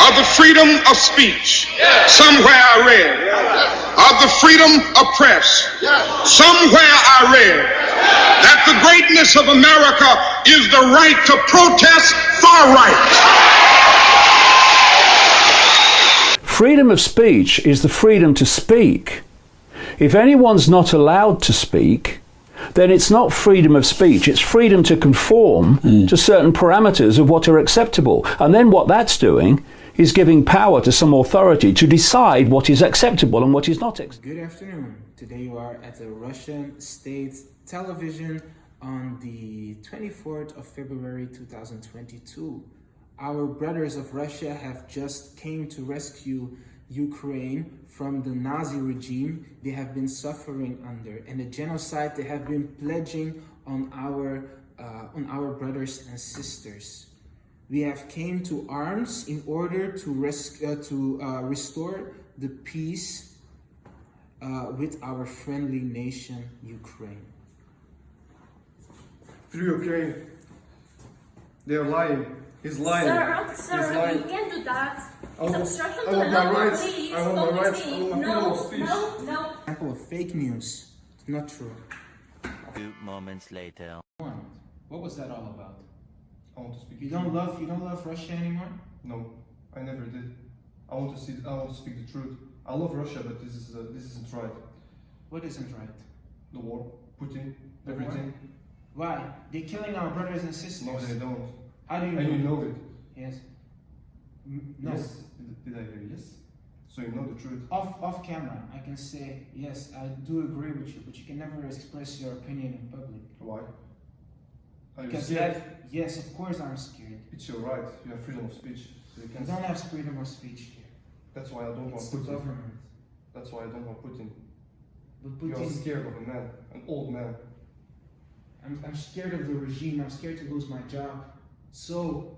of the freedom of speech. Somewhere I read of the freedom of press. Somewhere I read that the greatness of America is the right to protest far right. Freedom of speech is the freedom to speak. If anyone's not allowed to speak, then it's not freedom of speech, it's freedom to conform to certain parameters of what are acceptable. And then what that's doing is giving power to some authority to decide what is acceptable and what is not acceptable. Good afternoon. Today you are at the Russian state television on the 24th of February 2022. Our brothers of Russia have just came to rescue Ukraine from the Nazi regime they have been suffering under, and the genocide they have been pledging on our brothers and sisters. We have came to arms in order to restore the peace with our friendly nation, Ukraine. Through Ukraine, they're lying. He's lying. Sir, you can't do that. It's obstruction to I want the my law. rights. Please, I want go my with rights. I me. want my freedom of speech. No. Example of fake news. It's not true. 2 moments later. What was that all about? I want to speak. You don't love Russia anymore? No, I never did. I want to speak the truth. I love Russia, but this isn't right. What isn't right? The war, Putin, The everything. Why? They're killing our brothers and sisters. No, they don't. How do you know? And you know it. Yes. No. Yes. Did I hear yes? So you know the truth. Off camera, I can say yes. I do agree with you, but you can never express your opinion in public. Why? Are you Because scared? yes, of course I'm scared. It's your right. You have freedom of speech. So you You can. don't have freedom of speech here. That's why I don't want It's the Putin. government. That's why I don't want Putin. But You are Putin, scared of a man, an old man. I'm scared of the regime. I'm scared to lose my job. So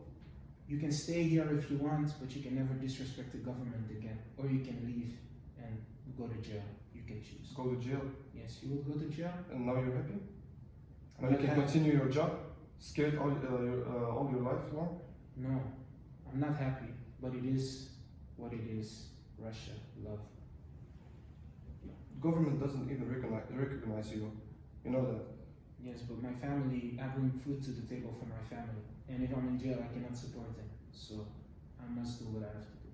you can stay here if you want, but you can never disrespect the government again. Or you can leave and go to jail. You can choose. Go to jail, Yes, you will go to jail. and now you're happy. Now I'm you can happy. continue your job, scared all your life long. No, I'm not happy, but it is what it is. Russia, love. Government doesn't even recognize you. You know that. Yes, but my family, I bring food to the table for my family. And if I'm in jail, I cannot support them. So I must do what I have to do.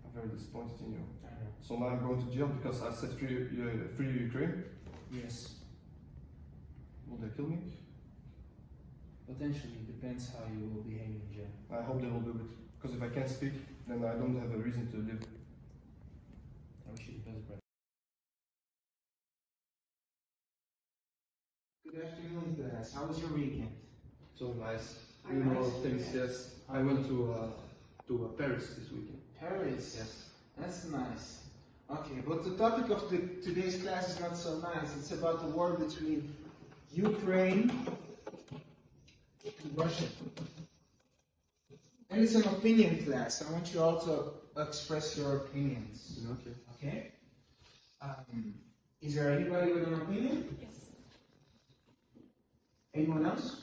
I'm very disappointed in you. I know. So now I'm going to jail because I set free Ukraine. Yes, Will they kill me? potentially depends how you will behave in jail. I hope they will do it. Because if I can't speak, then I don't have a reason to live. I wish you the best, brother. Good afternoon, class. How was your weekend? So nice. You know things, yes. I went to Paris this weekend. Paris. Yes. That's nice. Okay, but the topic of today's class is not so nice. It's about the war between Ukraine and Russia. And it's an opinion class. I want you all to express your opinions. Okay. Okay? Is there anybody with an opinion? Yes. Anyone else?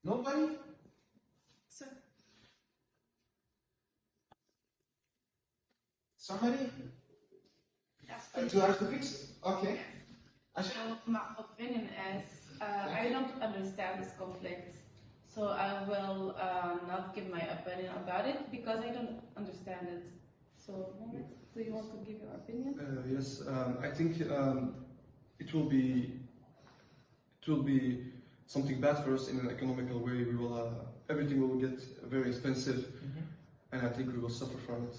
Nobody? Sir. Somebody? Yes. Do you have to fix it? Okay. So my opinion is, I don't understand this conflict, so I will not give my opinion about it because I don't understand it. So, Mohammed, do you want to give your opinion? Yes, I think it will be something bad for us in an economical way. We will everything will get very expensive, and I think we will suffer from it.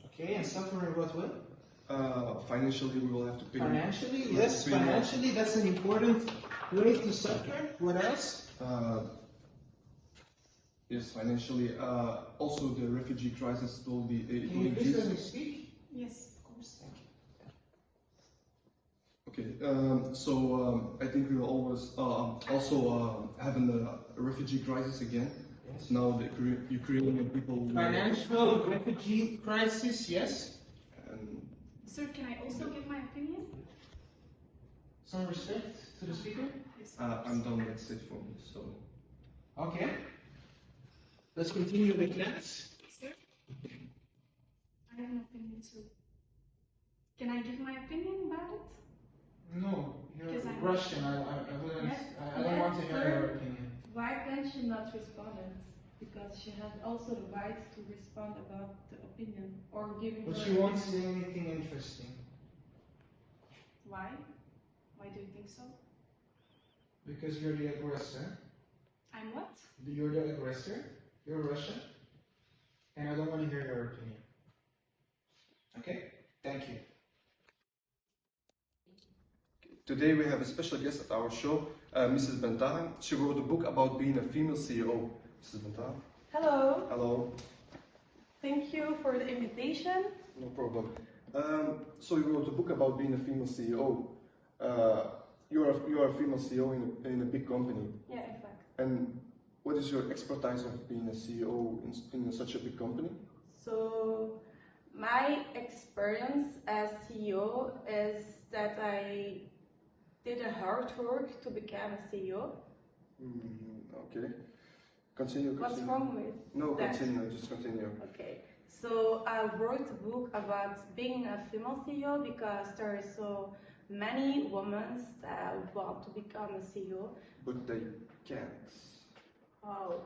Okay, and suffer in what way? Financially, we will have to pay. Financially? we will Yes, pay more. financially, that's an important way to suffer. What else? Yes, financially. Also, the refugee crisis will be it Can will you please let me increase. speak? Yes, of course. Okay, so I think we will always also have a refugee crisis again. Yes. Now the Ukrainian people. Financial refugee crisis, yes. And Sir, can I also give my opinion? Some respect to the speaker. Yes. I'm done. That's it for me. So Okay. Let's continue the class. Sir? I have an opinion too. Can I give my opinion about it? No, you're Because I'm Russian. I don't want to hear your opinion. Why can she not respond it? Because she has also the right to respond about the opinion or giving But her she won't opinion. say anything interesting. Why? Why do you think so? Because you're the aggressor. I'm what? You're the aggressor. You're Russian. And I don't want to hear your opinion. Okay? Thank you. Today we have a special guest at our show, Mrs. Bentaha. She wrote a book about being a female CEO. Mrs. Bentaha. Hello, Hello. thank you for the invitation. No problem. So you wrote a book about being a female CEO. You are a female CEO in a big company. Yeah, in fact. And what is your expertise of being a CEO in such a big company? So, my experience as CEO is that I did a hard work to become a CEO. Okay. Continue. What's wrong with No, that? continue. Just continue. Okay. So, I wrote a book about being a female CEO because there are so many women that want to become a CEO. But they can't. Oh.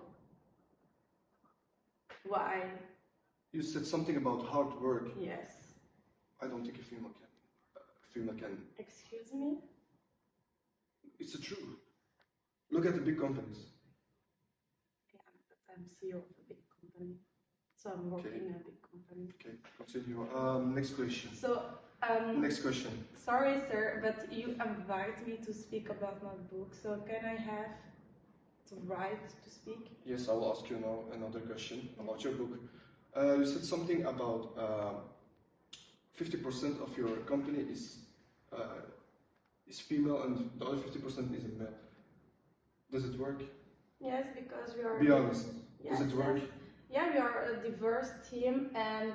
Why? You said something about hard work. Yes. I don't think a female can. A female can. Excuse me? It's the truth. Look at the big companies. Yeah, but I'm CEO of a big company. So I'm working in a big company. Okay, continue. Next question. So, Next question. sorry, sir, but you invite me to speak about my book. So can I have the right to speak? Yes, I will ask you now another question about your book. You said something about 50% of your company is female and the other 50% is male. Does it work? Yes, because we are. Be honest. Yes, Does it work? yes. Yeah, we are a diverse team, and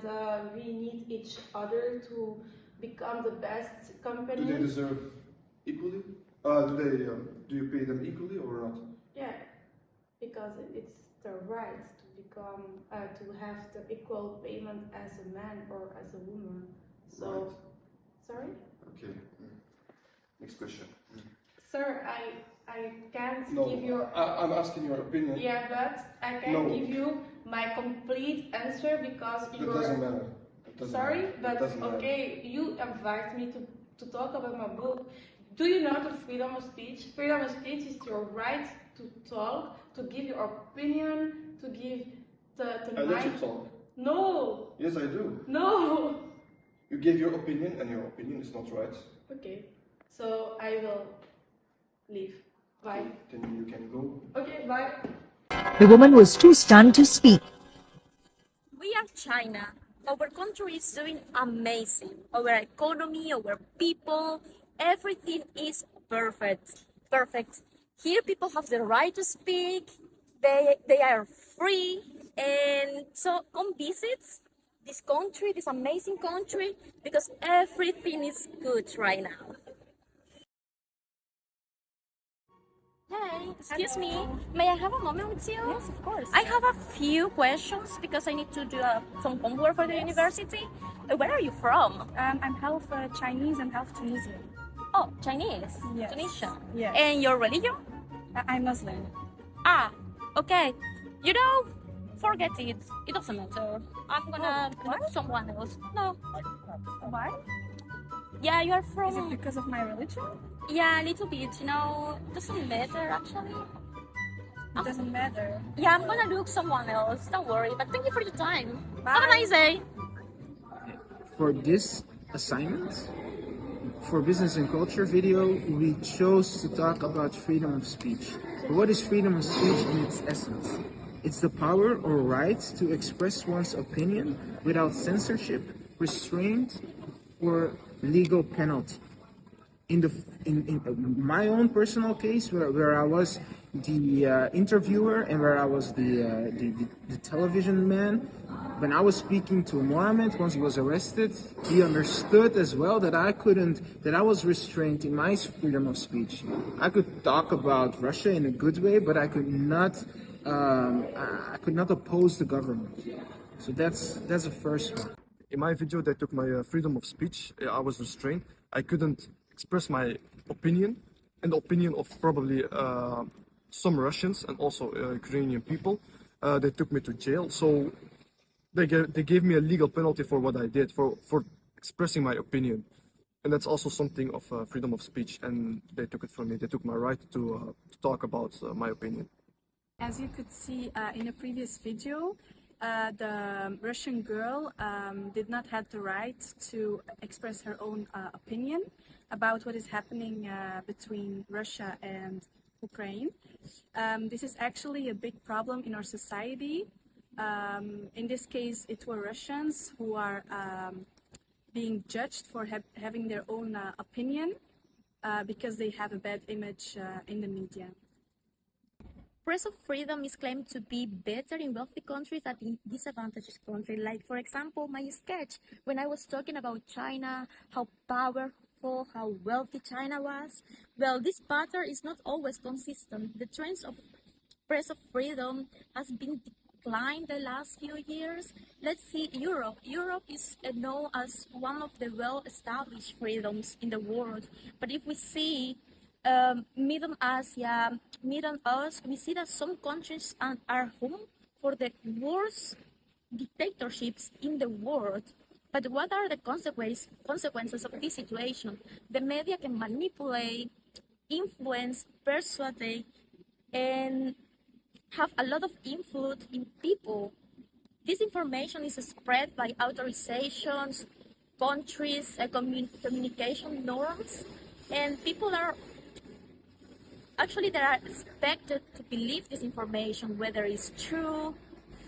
we need each other to become the best company. Do they deserve equally? Do you pay them equally or not? Yeah, because it's the right to become to have the equal payment as a man or as a woman. So, Right. sorry, Okay. Next question. sir, I can't No, give you. I'm asking your opinion. Yeah, but I can't No. give you my complete answer because That you're. doesn't matter. That doesn't Sorry, matter. but That doesn't matter. okay, you invite me to talk about my book. Do you know the freedom of speech? Freedom of speech is your right to talk, to give your opinion, to give the I let you mind. talk. No, Yes, I do. no. You gave your opinion, and your opinion is not right. Okay, so I will leave. Bye. Then you can go. Okay, bye. The woman was too stunned to speak. We are China. Our country is doing amazing. Our economy, our people, everything is perfect. Perfect. Here people have the right to speak. They are free. And so come visit this country, this amazing country, because everything is good right now. Hey, excuse me. May I have a moment with you? Yes, of course. I have a few questions because I need to do some homework for the university. Where are you from? I'm half Chinese and half Tunisian. Oh, Chinese. Yes. Tunisian. Yes. And your religion? I'm Muslim. Ah, okay. You know, forget it. It doesn't matter. I'm gonna look someone else. No. Why? Yeah, you are Is it from. because of my religion? Yeah, a little bit. You know, doesn't matter actually. It doesn't matter. Yeah, I'm gonna look someone else. Don't worry. But thank you for your time. Have a Bye. nice day. For this assignment, for business and culture video, we chose to talk about freedom of speech. But what is freedom of speech in its essence? It's the power or right to express one's opinion without censorship, restraint, or legal penalty. In my own personal case, where I was the interviewer and where I was the television man, when I was speaking to Mohammed once he was arrested, he understood as well that I was restrained in my freedom of speech. I could talk about Russia in a good way, but I could not I could not oppose the government. So that's the first one. In my video, they took my freedom of speech. I was restrained. I couldn't express my opinion and the opinion of probably some Russians and also Ukrainian people. They took me to jail. So they gave me a legal penalty for what I did, for expressing my opinion. And that's also something of freedom of speech. And they took it from me. They took my right to talk about my opinion. As you could see in a previous video, the Russian girl did not have the right to express her own opinion about what is happening between Russia and Ukraine. This is actually a big problem in our society. In this case, it were Russians who are being judged for having their own opinion because they have a bad image in the media. Press of freedom is claimed to be better in wealthy countries than in disadvantaged countries. Like, for example, my sketch, when I was talking about China, how powerful, how wealthy China was. Well, this pattern is not always consistent. The trends of press of freedom has been declined the last few years. Let's see Europe. Europe is known as one of the well-established freedoms in the world. But if we see Middle Asia, Middle East, we see that some countries are home for the worst dictatorships in the world. But what are the consequences of this situation? The media can manipulate, influence, persuade, and have a lot of influence in people. This information is spread by authorizations, countries, communication norms, and people are they are expected to believe this information, whether it's true,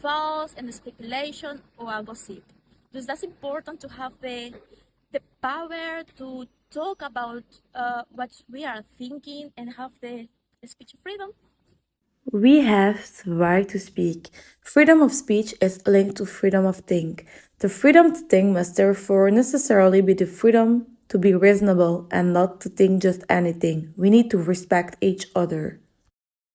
false, and speculation or a gossip. Thus, that's important to have the power to talk about what we are thinking and have the speech freedom. We have the right to speak. Freedom of speech is linked to freedom of think. The freedom to think must therefore necessarily be the freedom to be reasonable and not to think just anything. We need to respect each other.